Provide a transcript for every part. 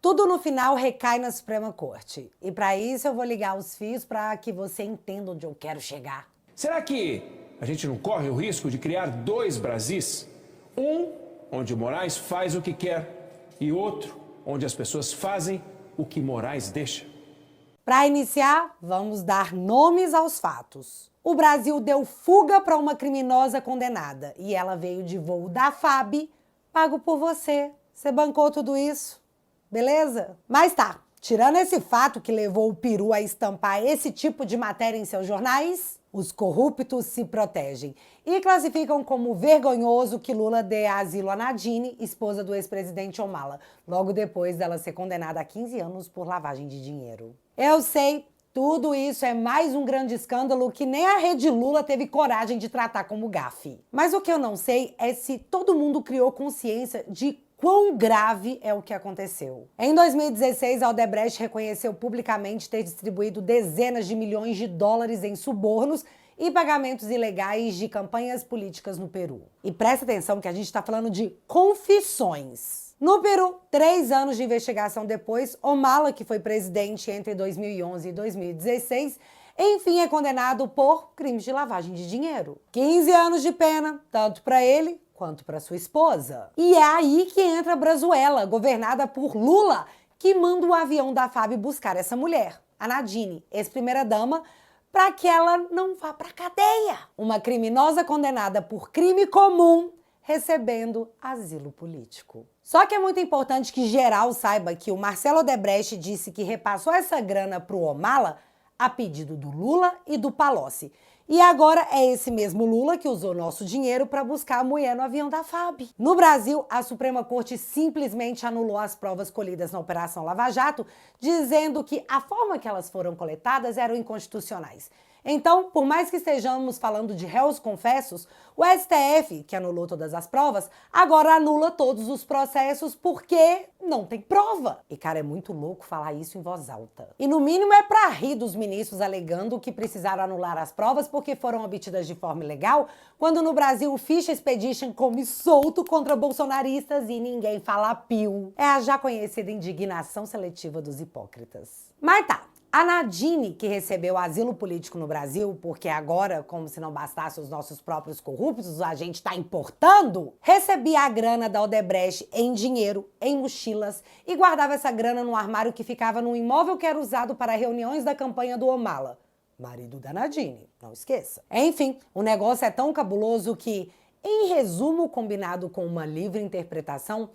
tudo no final recai na Suprema Corte. E para isso eu vou ligar os fios para que você entenda onde eu quero chegar. Será que a gente não corre o risco de criar dois Brasis? Um onde Moraes faz o que quer e outro onde as pessoas fazem o que Moraes deixa. Para iniciar, vamos dar nomes aos fatos. O Brasil deu fuga para uma criminosa condenada e ela veio de voo da FAB, pago por você. Você bancou tudo isso, beleza? Mas tá, tirando esse fato que levou o peru a estampar esse tipo de matéria em seus jornais, os corruptos se protegem e classificam como vergonhoso que Lula dê asilo a Nadine, esposa do ex-presidente Omala, logo depois dela ser condenada a 15 anos por lavagem de dinheiro. Eu sei, tudo isso é mais um grande escândalo que nem a Rede Lula teve coragem de tratar como gafe. Mas o que eu não sei é se todo mundo criou consciência de quão grave é o que aconteceu. Em 2016, a Odebrecht reconheceu publicamente ter distribuído dezenas de milhões de dólares em subornos e pagamentos ilegais de campanhas políticas no Peru. E presta atenção que a gente está falando de confissões. No Peru, 3 anos de investigação depois, Omala, que foi presidente entre 2011 e 2016, enfim é condenado por crimes de lavagem de dinheiro. 15 anos de pena, tanto para ele quanto para sua esposa. E é aí que entra a Brazuela, governada por Lula, que manda o avião da FAB buscar essa mulher, a Nadine, ex-primeira-dama, para que ela não vá para cadeia. Uma criminosa condenada por crime comum, recebendo asilo político. Só que é muito importante que geral saiba que o Marcelo Odebrecht disse que repassou essa grana pro Omala a pedido do Lula e do Palocci. E agora é esse mesmo Lula que usou nosso dinheiro para buscar a mulher no avião da FAB. No Brasil, a Suprema Corte simplesmente anulou as provas colhidas na Operação Lava Jato, dizendo que a forma que elas foram coletadas eram inconstitucionais. Então, por mais que estejamos falando de réus confessos, o STF, que anulou todas as provas, agora anula todos os processos porque não tem prova. E, cara, é muito louco falar isso em voz alta. E, no mínimo, é pra rir dos ministros alegando que precisaram anular as provas porque foram obtidas de forma ilegal, quando no Brasil o Ficha Expedition come solto contra bolsonaristas e ninguém fala piu. É a já conhecida indignação seletiva dos hipócritas. Mas tá. A Nadine, que recebeu asilo político no Brasil, porque agora, como se não bastasse os nossos próprios corruptos, a gente está importando, recebia a grana da Odebrecht em dinheiro, em mochilas, e guardava essa grana num armário que ficava num imóvel que era usado para reuniões da campanha do Omala, marido da Nadine, não esqueça. Enfim, o negócio é tão cabuloso que, em resumo combinado com uma livre interpretação,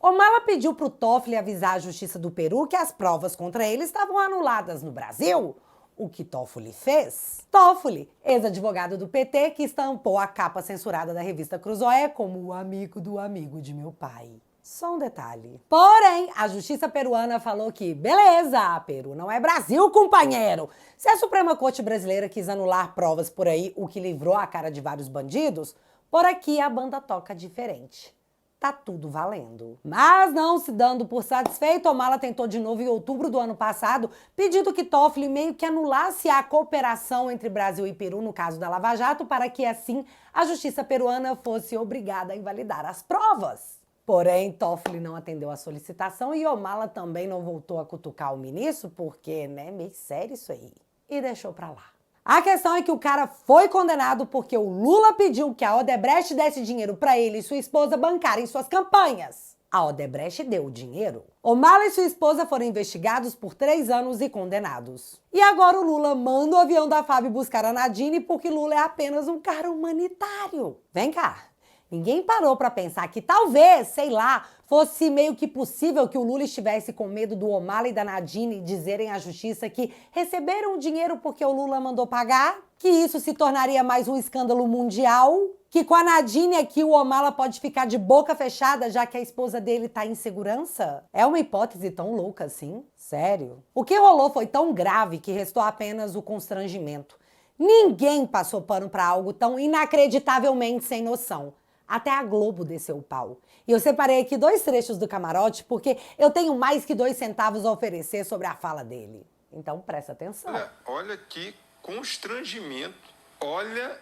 Omala pediu para o Toffoli avisar a Justiça do Peru que as provas contra ele estavam anuladas no Brasil. O que Toffoli fez? Toffoli, ex-advogado do PT, que estampou a capa censurada da revista Cruzoé como o amigo do amigo de meu pai. Só um detalhe. Porém, a Justiça peruana falou que, beleza, Peru não é Brasil, companheiro. Se a Suprema Corte brasileira quis anular provas por aí, o que livrou a cara de vários bandidos, por aqui a banda toca diferente. Tá tudo valendo. Mas não se dando por satisfeito, Omala tentou de novo em outubro do ano passado, pedindo que Toffoli meio que anulasse a cooperação entre Brasil e Peru no caso da Lava Jato, para que assim a justiça peruana fosse obrigada a invalidar as provas. Porém, Toffoli não atendeu a solicitação e Omala também não voltou a cutucar o ministro, porque, né, meio sério isso aí. E deixou pra lá. A questão é que o cara foi condenado porque o Lula pediu que a Odebrecht desse dinheiro para ele e sua esposa bancarem suas campanhas. A Odebrecht deu o dinheiro. Omala e sua esposa foram investigados por 3 anos e condenados. E agora o Lula manda o avião da FAB buscar a Nadine porque Lula é apenas um cara humanitário. Vem cá. Ninguém parou para pensar que talvez, sei lá, fosse meio que possível que o Lula estivesse com medo do Omala e da Nadine dizerem à justiça que receberam o dinheiro porque o Lula mandou pagar? Que isso se tornaria mais um escândalo mundial? Que com a Nadine aqui o Omala pode ficar de boca fechada já que a esposa dele tá em segurança? É uma hipótese tão louca assim? Sério? O que rolou foi tão grave que restou apenas o constrangimento. Ninguém passou pano para algo tão inacreditavelmente sem noção. Até a Globo desceu o pau. E eu separei aqui 2 trechos do camarote porque eu tenho mais que 2 centavos a oferecer sobre a fala dele. Então presta atenção. Olha que constrangimento. Olha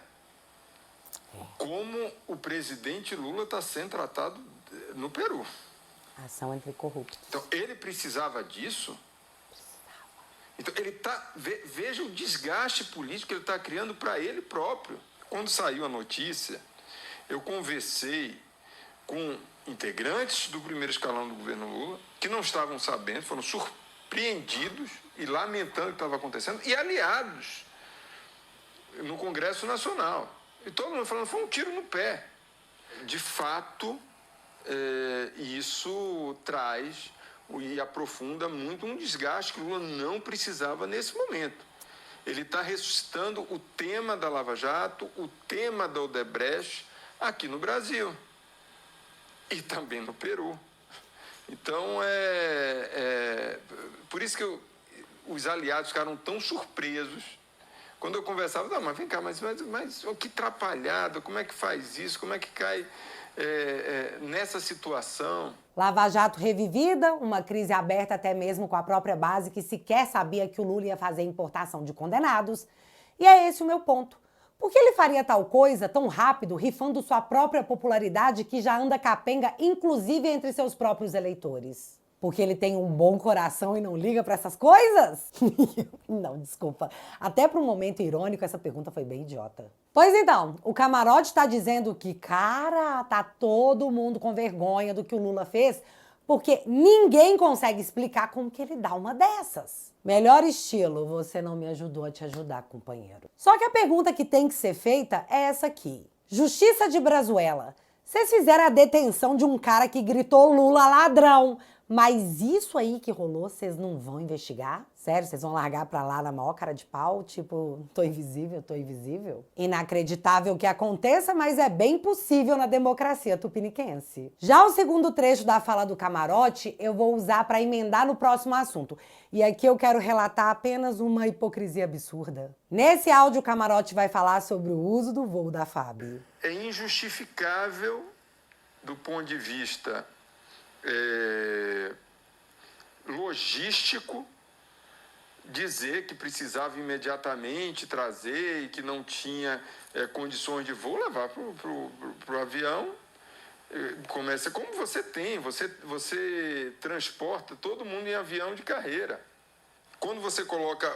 como o presidente Lula está sendo tratado no Peru. Ação entre corruptos. Então, ele precisava disso? Então, ele veja o desgaste político que ele está criando para ele próprio. Quando saiu a notícia, eu conversei com integrantes do primeiro escalão do governo Lula, que não estavam sabendo, foram surpreendidos e lamentando o que estava acontecendo, e aliados no Congresso Nacional. E todo mundo falando, foi um tiro no pé. De fato, isso traz e aprofunda muito um desgaste que o Lula não precisava nesse momento. Ele está ressuscitando o tema da Lava Jato, o tema da Odebrecht aqui no Brasil e também no Peru. Então, por isso que os aliados ficaram tão surpresos. Quando eu conversava, não, mas vem cá, mas que atrapalhada, como é que faz isso, como é que cai nessa situação? Lava Jato revivida, uma crise aberta até mesmo com a própria base que sequer sabia que o Lula ia fazer importação de condenados. E é esse o meu ponto. Por que ele faria tal coisa tão rápido, rifando sua própria popularidade que já anda capenga, inclusive entre seus próprios eleitores? Porque ele tem um bom coração e não liga pra essas coisas? Não, desculpa. Até para um momento irônico, essa pergunta foi bem idiota. Pois então, o camarote tá dizendo que, cara, tá todo mundo com vergonha do que o Lula fez, porque ninguém consegue explicar como que ele dá uma dessas. Melhor estilo, você não me ajudou a te ajudar, companheiro. Só que a pergunta que tem que ser feita é essa aqui. Justiça de Brazuela. Vocês fizeram a detenção de um cara que gritou Lula ladrão. Mas isso aí que rolou, vocês não vão investigar? Sério, vocês vão largar pra lá na maior cara de pau? Tipo, tô invisível, tô invisível? Inacreditável que aconteça, mas é bem possível na democracia tupiniquense. Já o segundo trecho da fala do camarote, eu vou usar pra emendar no próximo assunto. E aqui eu quero relatar apenas uma hipocrisia absurda. Nesse áudio, o camarote vai falar sobre o uso do voo da FAB. É injustificável do ponto de vista logístico dizer que precisava imediatamente trazer e que não tinha condições de voo, levar para o avião. Começa como você tem, você transporta todo mundo em avião de carreira. Quando você coloca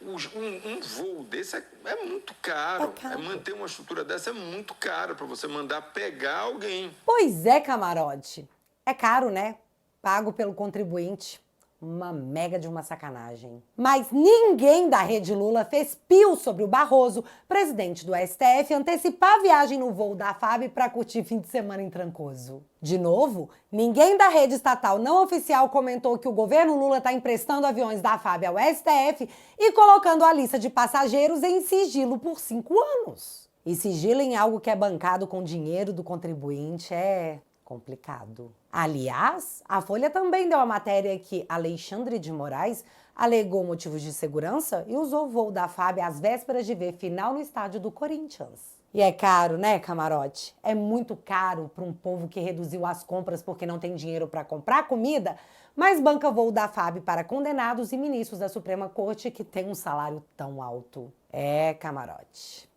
um voo desse é muito caro. Manter uma estrutura dessa é muito caro para você mandar pegar alguém. Pois é, camarote. É caro, né? Pago pelo contribuinte. Uma mega de uma sacanagem. Mas ninguém da Rede Lula fez pio sobre o Barroso, presidente do STF, antecipar a viagem no voo da FAB para curtir fim de semana em Trancoso. De novo, ninguém da rede estatal não oficial comentou que o governo Lula está emprestando aviões da FAB ao STF e colocando a lista de passageiros em sigilo por 5 anos. E sigilo em algo que é bancado com dinheiro do contribuinte é complicado. Aliás, a Folha também deu a matéria que Alexandre de Moraes alegou motivos de segurança e usou o voo da FAB às vésperas de ver final no estádio do Corinthians. E é caro, né, camarote? É muito caro para um povo que reduziu as compras porque não tem dinheiro para comprar comida, mas banca voo da FAB para condenados e ministros da Suprema Corte que tem um salário tão alto. É, camarote.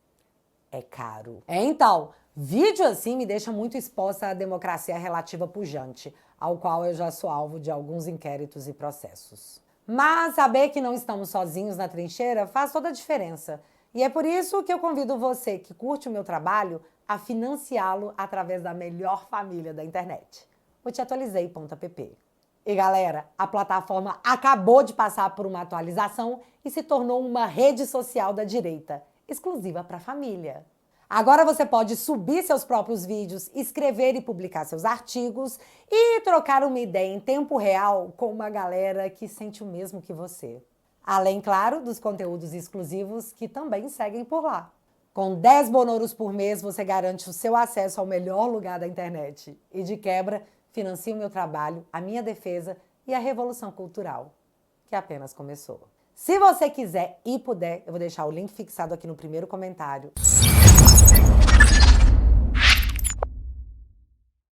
É caro. Então, vídeo assim me deixa muito exposta à democracia relativa pujante, ao qual eu já sou alvo de alguns inquéritos e processos. Mas saber que não estamos sozinhos na trincheira faz toda a diferença. E é por isso que eu convido você que curte o meu trabalho a financiá-lo através da melhor família da internet, o teatualizei.app. E galera, a plataforma acabou de passar por uma atualização e se tornou uma rede social da direita, exclusiva para a família. Agora você pode subir seus próprios vídeos, escrever e publicar seus artigos e trocar uma ideia em tempo real com uma galera que sente o mesmo que você. Além, claro, dos conteúdos exclusivos que também seguem por lá. Com 10 bonouros por mês, você garante o seu acesso ao melhor lugar da internet. E de quebra, financia o meu trabalho, a minha defesa e a revolução cultural, que apenas começou. Se você quiser e puder, eu vou deixar o link fixado aqui no primeiro comentário.